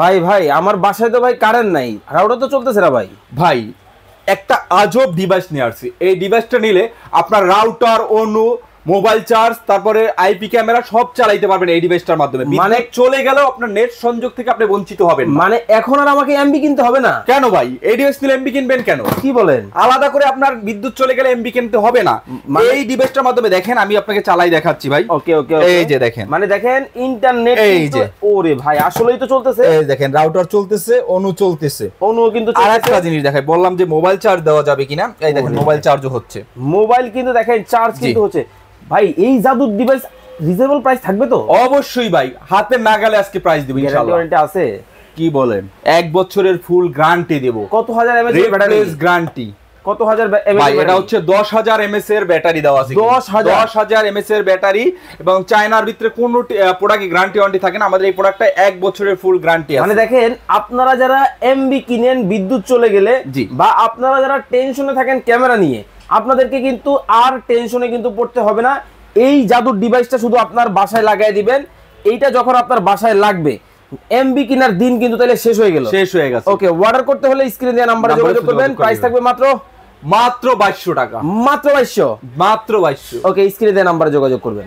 ভাই ভাই আমার বাসায় তো ভাই কারেন্ট নাই, রাউটার তো চলতেছে না ভাই। ভাই একটা আজব ডিভাইস নিয়ে আসছি। এই ডিভাইসটা নিলে আপনার রাউটার, অনু, মোবাইল চার্জ, তারপরে আইপি ক্যামেরা সব চালাইতে পারবেন এই ডিভাইসটার মাধ্যমে। মানে চলে গেলেও আপনার নেট সংযোগ থেকে আপনি বঞ্চিত হবেন। মানে এখন আর আমাকে এমবি কিনতে হবে না? কেন ভাই, এই ডিভাইস নিলে এমবি কিনবেন কেন? কি বলেন? আলাদা করে আপনার বিদ্যুৎ চলে গেলে এমবি কিনতে হবে না। এই ডিভাইসটার মাধ্যমে দেখেন, আমি আপনাকে চালাই দেখাচ্ছি ভাই। ওকে ওকে, এই যে দেখেন, মানে দেখেন ইন্টারনেট, এই যে ওরে ভাই আসলেই তো চলতেছে। এই দেখেন রাউটার চলতেছে, অনু চলতেছে, অনু কিন্তু আর একটা জিনিস দেখাই, বললাম যে মোবাইল চার্জ দেওয়া যাবে কিনা। এই দেখেন মোবাইল চার্জও হচ্ছে, মোবাইল কিন্তু দেখেন চার্জ কিন্তু হচ্ছে। ভাই এই জাদুর ডিভাইস রিজনেবল প্রাইস থাকবে তো? অবশ্যই ভাই, হাতে না গেলে আজকে প্রাইস দিব ইনশাআল্লাহ। গ্যারান্টি আছে? কি বলেন, 1 বছরের ফুল গ্যারান্টি দেব। কত হাজার এমএএইচ এর ব্যাটারি? গ্যারান্টি কত হাজার এমএএইচ? ভাই এটা হচ্ছে 10000 এমএএইচ এর ব্যাটারি দেওয়া আছে। 10000 এমএএইচ এর ব্যাটারি, এবং চায়নার ভিতরে কোনো প্রোডাক্টে গ্যারান্টি ওয়ারেন্টি থাকে না। আমাদের এই প্রোডাক্টটা 1 বছরের ফুল গ্যারান্টি আছে। মানে দেখেন আপনারা যারা এমবি কিনেন বিদ্যুৎ চলে গেলে, বা আপনারা যারা টেনশনে থাকেন ক্যামেরা নিয়ে, আপনাদেরকে কিন্তু আর টেনশনে কিন্তু পড়তে হবে না। এই জাদুর ডিভাইসটা শুধু আপনার বাসায় লাগাই দিবেন। এইটা যখন আপনার বাসায় লাগবে, এমবি কিনার দিন কিন্তু তাহলে শেষ হয়ে গেল, শেষ হয়ে গেছে। ওকে, অর্ডার করতে হলে স্ক্রিনে দেওয়া নম্বরে যোগাযোগ করবেন। প্রাইস থাকবে মাত্র 2200 টাকা। মাত্র 2200, মাত্র 2200। ওকে, স্ক্রিনে দেওয়া নম্বরে যোগাযোগ করবেন।